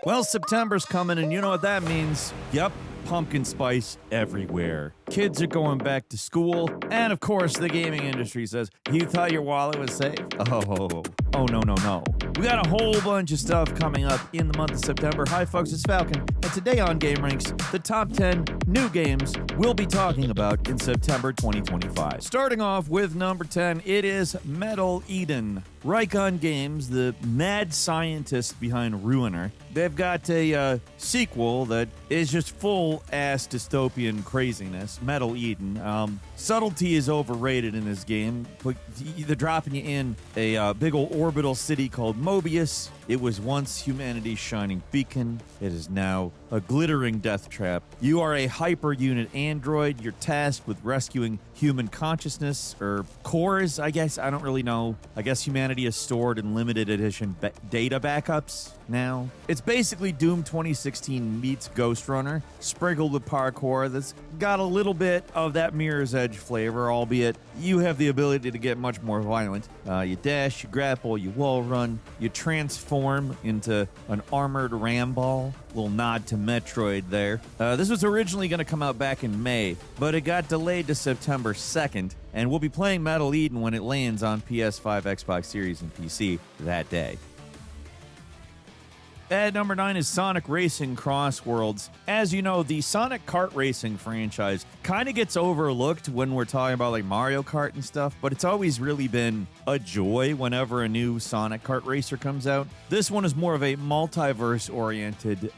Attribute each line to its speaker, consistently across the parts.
Speaker 1: Well, September's coming, and you know what that means. Yep, pumpkin spice everywhere. Kids are going back to school, and of course, the gaming industry says, you thought your wallet was safe? Oh, no. We got a whole bunch of stuff coming up in the month of September. Hi, folks, it's Falcon, and today on gameranx, the top 10 new games we'll be talking about in September 2025. Starting off with number 10, it is Metal Eden. Raycon Games, the mad scientist behind Ruiner, they've got a sequel that is just full-ass dystopian craziness, Metal Eden. Subtlety is overrated in this game, but they're dropping you in a big old orbital city called Mobius. It was once humanity's shining beacon. It is now a glittering death trap. You are a hyper-unit android. You're tasked with rescuing human consciousness, or cores, I guess. I don't really know. I guess humanity is stored in limited edition data backups now. It's basically Doom 2016 meets Ghost Runner, sprinkled with parkour that's got a little bit of that Mirror's Edge flavor, albeit you have the ability to get much more violent. You dash, you grapple, you wall run, you transform into an armored ramball. Little nod to Metroid there. This was originally going to come out back in May, but it got delayed to September 2nd, and we'll be playing Metal Eden when it lands on PS5, Xbox Series, and PC that day. At number 9 is Sonic Racing CrossWorlds. As you know, the Sonic Kart Racing franchise kind of gets overlooked when we're talking about like Mario Kart and stuff, but it's always really been a joy whenever a new Sonic Kart racer comes out. This one is more of a multiverse-oriented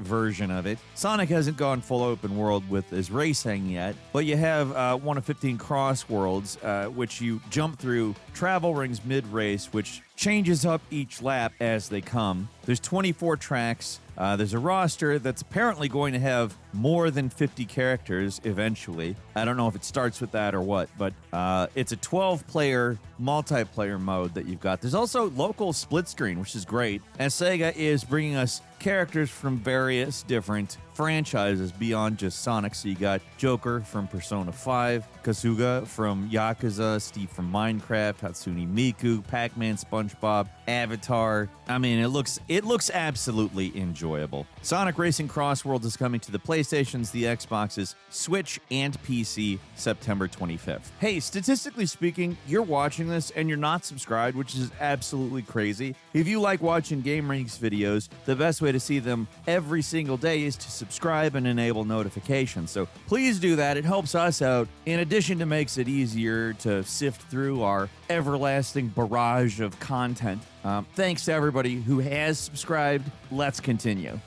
Speaker 1: version of it. Sonic hasn't gone full open world with his racing yet, but you have one of 15 CrossWorlds, which you jump through travel rings mid-race, which changes up each lap as they come. There's 24 tracks. There's a roster that's apparently going to have more than 50 characters eventually. I don't know if it starts with that or what, but it's a 12-player multiplayer mode that you've got. There's also local split screen, which is great. And Sega is bringing us characters from various different franchises beyond just Sonic. So you got Joker from Persona 5, Kasuga from Yakuza, Steve from Minecraft, Hatsune Miku, Pac-Man, SpongeBob, Avatar. I mean, it looks absolutely enjoyable. Sonic Racing CrossWorlds is coming to the PlayStations, the Xboxes, Switch, and PC September 25th. Hey, statistically speaking, you're watching this and you're not subscribed, which is absolutely crazy. If you like watching gameranx videos, the best way to see them every single day is to subscribe and enable notifications. So please do that. It helps us out. In addition to makes it easier to sift through our everlasting barrage of content. Thanks to everybody who has subscribed. Let's continue.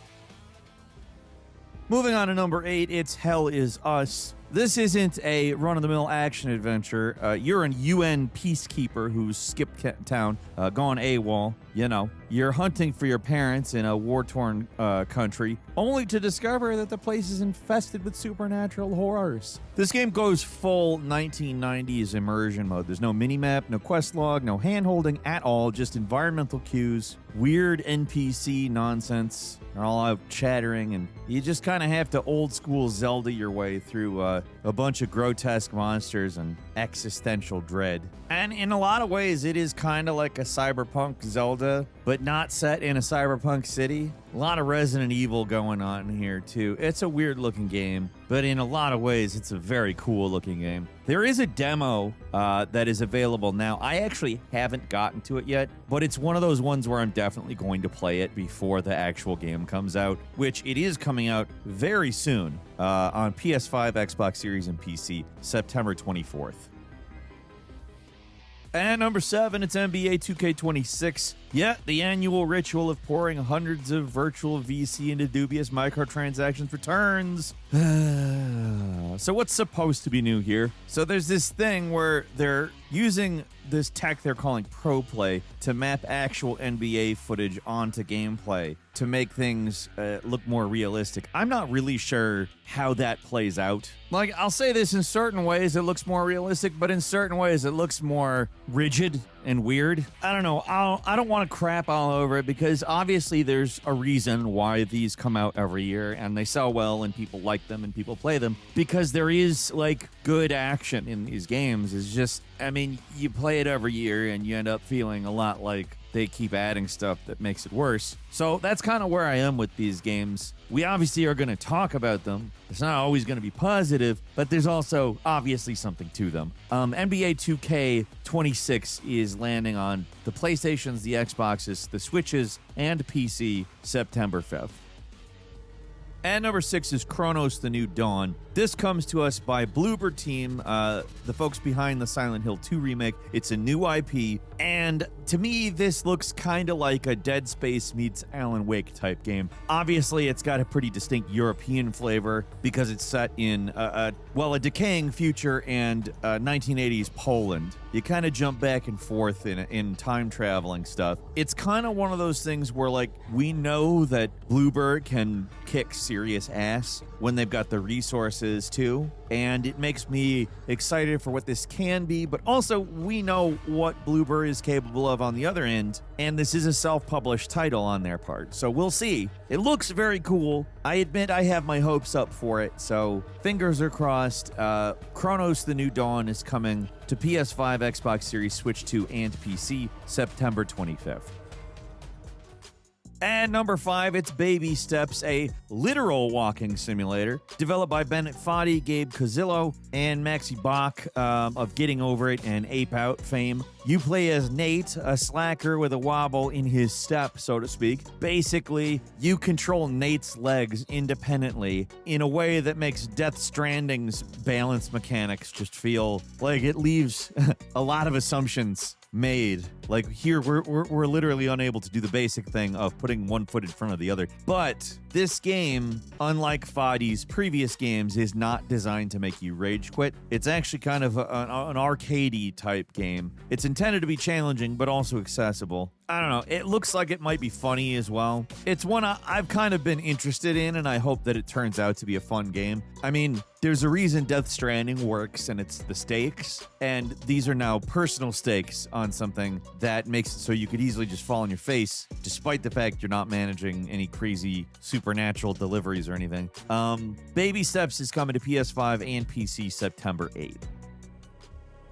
Speaker 1: Moving on to number 8, it's Hell Is Us. This isn't a run-of-the-mill action adventure. You're an UN peacekeeper who's skipped town, gone AWOL. You know, you're hunting for your parents in a war-torn country, only to discover that the place is infested with supernatural horrors. This game goes full 1990s immersion mode. There's no minimap, no quest log, no hand-holding at all, just environmental cues, weird NPC nonsense. They're all out chattering, and you just kind of have to old-school Zelda your way through a bunch of grotesque monsters and existential dread. And in a lot of ways, it is kind of like a cyberpunk Zelda, but not set in a cyberpunk city. A lot of Resident Evil going on here, too. It's a weird-looking game, but in a lot of ways, it's a very cool-looking game. There is a demo that is available now. I actually haven't gotten to it yet, but it's one of those ones where I'm definitely going to play it before the actual game comes out, which it is coming out very soon on PS5, Xbox Series, and PC, September 24th. And number 7, it's NBA 2K26. Yeah, the annual ritual of pouring hundreds of virtual VC into dubious microtransactions returns. So what's supposed to be new here? So there's this thing where they're using this tech they're calling Pro Play to map actual NBA footage onto gameplay to make things look more realistic. I'm not really sure how that plays out. Like, I'll say this, in certain ways it looks more realistic, but in certain ways it looks more rigid and weird. I don't know. I don't want to crap all over it because obviously there's a reason why these come out every year and they sell well and people like them and people play them because there is like good action in these games. It's just, I mean, you play it every year and you end up feeling a lot like they keep adding stuff that makes it worse. So that's kind of where I am with these games. We obviously are going to talk about them. It's not always going to be positive, but there's also obviously something to them. NBA 2K26 is landing on the PlayStations, the Xboxes, the Switches, and PC September 5th. And number 6 is Cronos: The New Dawn. This comes to us by Bloober Team, the folks behind the Silent Hill 2 remake. It's a new IP, and to me, this looks kind of like a Dead Space meets Alan Wake type game. Obviously, it's got a pretty distinct European flavor because it's set in, a decaying future and 1980s Poland. You kind of jump back and forth in time traveling stuff. It's kind of one of those things where, like, we know that Bloober can kick serious ass when they've got the resources too, and it makes me excited for what this can be, but also we know what Bloober is capable of on the other end, and this is a self-published title on their part, so we'll see. It looks very cool. I admit I have my hopes up for it, so fingers are crossed. Cronos: The New Dawn is coming to PS5, Xbox Series, Switch 2, and PC September 25th. And number 5, it's Baby Steps, a literal walking simulator developed by Bennett Foddy, Gabe Cozillo, and Maxi Bach of Getting Over It and Ape Out fame. You play as Nate, a slacker with a wobble in his step, so to speak. Basically, you control Nate's legs independently in a way that makes Death Stranding's balance mechanics just feel like it leaves a lot of assumptions made. Like here, we're literally unable to do the basic thing of putting one foot in front of the other. But this game, unlike Foddy's previous games, is not designed to make you rage quit. It's actually kind of an arcadey type game. It's intended to be challenging, but also accessible. I don't know. It looks like it might be funny as well. It's one I've kind of been interested in, and I hope that it turns out to be a fun game. I mean, there's a reason Death Stranding works, and it's the stakes. And these are now personal stakes on something that makes it so you could easily just fall on your face, despite the fact you're not managing any crazy supernatural deliveries or anything. Baby Steps is coming to PS5 and PC September 8th.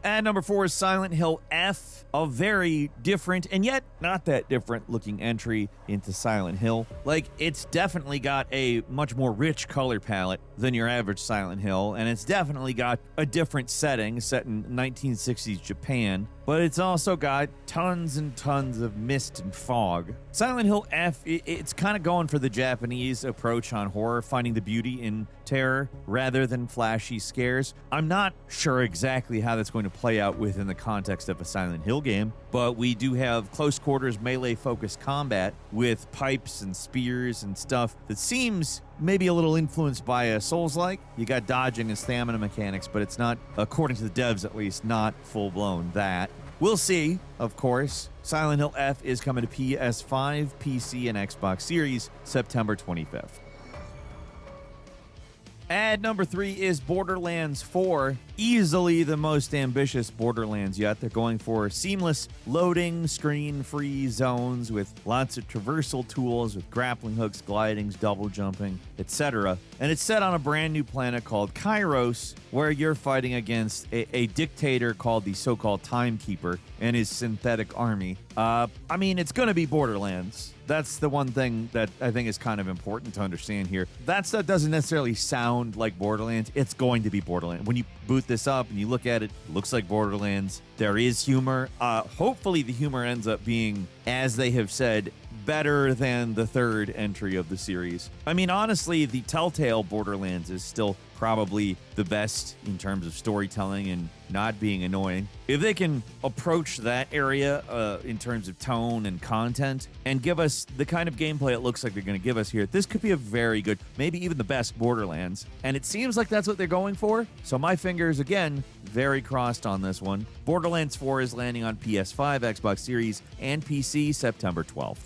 Speaker 1: And number 4 is Silent Hill F, a very different and yet not that different looking entry into Silent Hill. Like, it's definitely got a much more rich color palette than your average Silent Hill, and it's definitely got a different setting set in 1960s Japan, but it's also got tons and tons of mist and fog. Silent Hill F, it's kind of going for the Japanese approach on horror, finding the beauty in terror rather than flashy scares. I'm not sure exactly how that's going to play out within the context of a Silent Hill game, but we do have close quarters melee focused combat with pipes and spears and stuff that seems maybe a little influenced by a Souls-like. You got dodging and stamina mechanics, but it's not, according to the devs at least, not full-blown that. We'll see, of course. Silent Hill F is coming to PS5, PC, and Xbox Series September 25th. And number 3 is Borderlands 4, easily the most ambitious Borderlands yet. They're going for seamless loading, screen-free zones with lots of traversal tools with grappling hooks, glidings, double jumping, etc. And it's set on a brand new planet called Kairos, where you're fighting against a dictator called the so-called Timekeeper and his synthetic army. I mean, it's going to be Borderlands. That's the one thing that I think is kind of important to understand here. That stuff doesn't necessarily sound like Borderlands. It's going to be Borderlands. When you boot this up and you look at it, it looks like Borderlands. There is humor. Hopefully the humor ends up being, as they have said, better than the third entry of the series. I mean, honestly, the Telltale Borderlands is still probably the best in terms of storytelling and not being annoying. If they can approach that area in terms of tone and content and give us the kind of gameplay it looks like they're going to give us here, this could be a very good, maybe even the best Borderlands. And it seems like that's what they're going for. So my fingers, again, very crossed on this one. Borderlands 4 is landing on PS5, Xbox Series, and PC September 12th.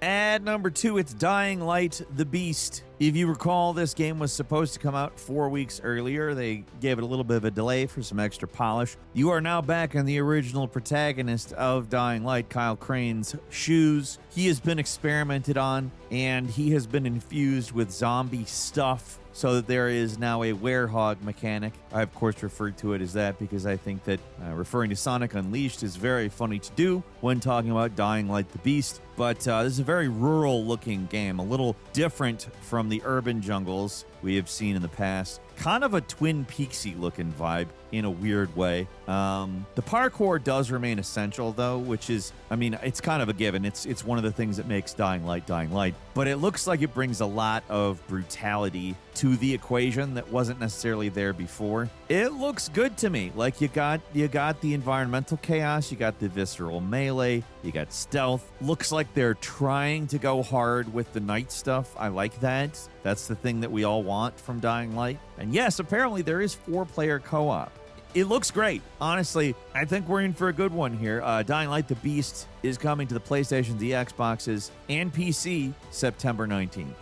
Speaker 1: At number 2, it's Dying Light: The Beast. If you recall, this game was supposed to come out 4 weeks earlier. They gave it a little bit of a delay for some extra polish. You are now back in the original protagonist of Dying Light, Kyle Crane's shoes. He has been experimented on, and he has been infused with zombie stuff so that there is now a werehog mechanic. I, of course, referred to it as that because I think that referring to Sonic Unleashed is very funny to do when talking about Dying Light the Beast. But this is a very rural-looking game, a little different from the urban jungles we have seen in the past. Kind of a Twin Peaksy looking vibe in a weird way. The parkour does remain essential, though, which is, I mean, it's kind of a given. It's one of the things that makes Dying Light. But it looks like it brings a lot of brutality to the equation that wasn't necessarily there before. It looks good to me. Like, you got the environmental chaos, you got the visceral melee, you got stealth. Looks like they're trying to go hard with the night stuff. I like that. That's the thing that we all want from Dying Light. And yes, apparently there is 4-player co-op. It looks great. Honestly, I think we're in for a good one here. Dying Light the Beast is coming to the PlayStation, the Xboxes, and PC September 19th.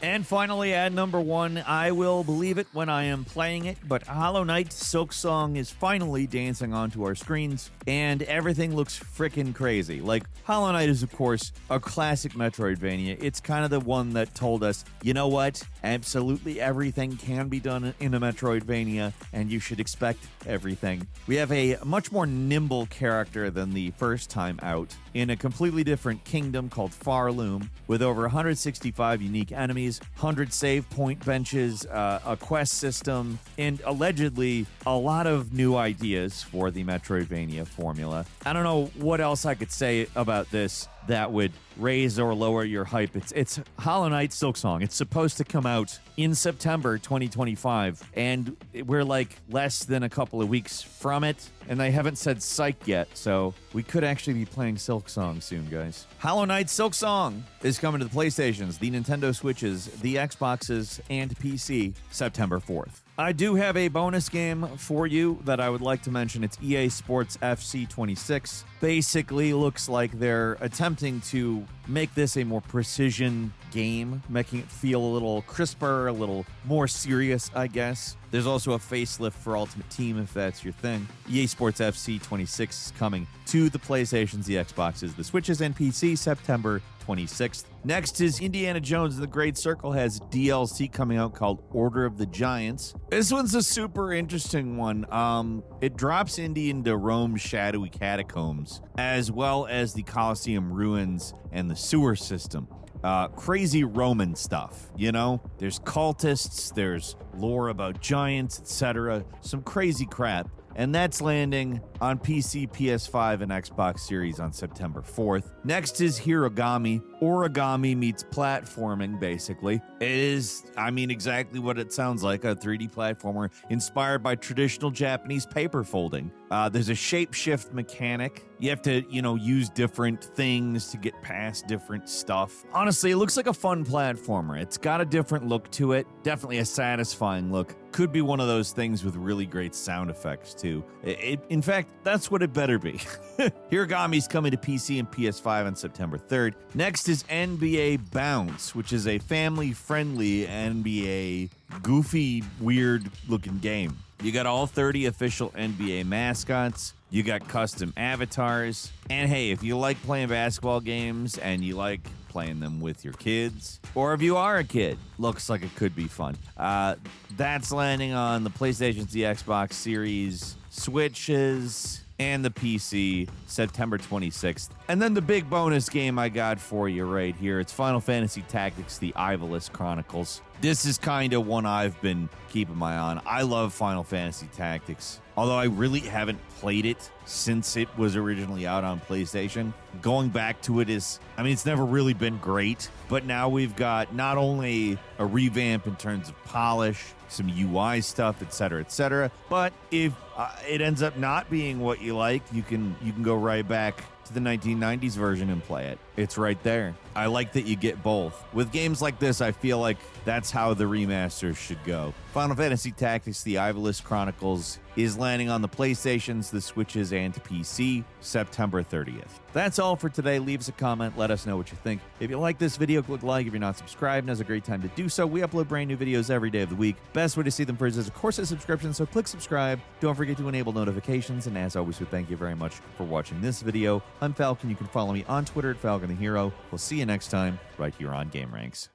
Speaker 1: And finally, at number 1, I will believe it when I am playing it, but Hollow Knight Silksong is finally dancing onto our screens, and everything looks freaking crazy. Like, Hollow Knight is, of course, a classic Metroidvania. It's kind of the one that told us, you know what? Absolutely everything can be done in a Metroidvania, and you should expect everything. We have a much more nimble character than the first time out, in a completely different kingdom called Farloom, with over 165 unique enemies, 100 save point benches, a quest system, and allegedly a lot of new ideas for the Metroidvania formula. I don't know what else I could say about this that would raise or lower your hype. It's Hollow Knight Silksong. It's supposed to come out in September 2025, and we're like less than a couple of weeks from it, and they haven't said psych yet, so we could actually be playing Silksong soon, guys. Hollow Knight Silksong is coming to the PlayStations, the Nintendo Switches, the Xboxes, and PC September 4th. I do have a bonus game for you that I would like to mention. It's EA Sports FC 26. Basically, looks like they're attempting to make this a more precision game, making it feel a little crisper, a little more serious, I guess. There's also a facelift for Ultimate Team if that's your thing. EA Sports FC 26 is coming to the PlayStations, the Xboxes, the Switches, and PC September 26th. Next is Indiana Jones and the Great Circle has DLC coming out called Order of the Giants. This one's a super interesting one. It drops Indy into Rome's shadowy catacombs, as well as the Colosseum ruins and the sewer system. Crazy Roman stuff, you know? There's cultists, there's lore about giants, etc. Some crazy crap. And that's landing on PC, PS5, and Xbox Series on September 4th. Next is Hirogami. Origami meets platforming, basically. It is, I mean, exactly what it sounds like, a 3D platformer inspired by traditional Japanese paper folding. There's a shapeshift mechanic. You have to, use different things to get past different stuff. Honestly, it looks like a fun platformer. It's got a different look to it. Definitely a satisfying look. Could be one of those things with really great sound effects, too. In fact, that's what it better be. Hirogami's coming to PC and PS5 on September 3rd. Next is NBA Bounce, which is a family-friendly NBA goofy, weird-looking game. You got all 30 official NBA mascots. You got custom avatars. And hey, if you like playing basketball games and you like playing them with your kids, or if you are a kid, looks like it could be fun. That's landing on the PlayStation, the Xbox Series, Switches, and the PC September 26th. And then the big bonus game I got for you right here. It's Final Fantasy Tactics, the Ivalice Chronicles. This is kind of one I've been keeping my eye on. I love Final Fantasy Tactics, although I really haven't played it since it was originally out on PlayStation. Going back to it is, it's never really been great, but now we've got not only a revamp in terms of polish, some UI stuff, etc., but if it ends up not being what you like, you can go right back to the 1990s version and play it. It's right there. I like that you get both. With games like this, I feel like that's how the remasters should go. Final Fantasy Tactics, the Ivalice Chronicles, is landing on the PlayStations, the Switches, and PC September 30th. That's all for today. Leave us a comment. Let us know what you think. If you like this video, click like. If you're not subscribed, now's a great time to do so. We upload brand new videos every day of the week. Best way to see them first is, of course, a subscription, so click subscribe. Don't forget to enable notifications, and as always, we thank you very much for watching this video. I'm Falcon. You can follow me on Twitter at Falcon the Hero. We'll see you next time right here on gameranx.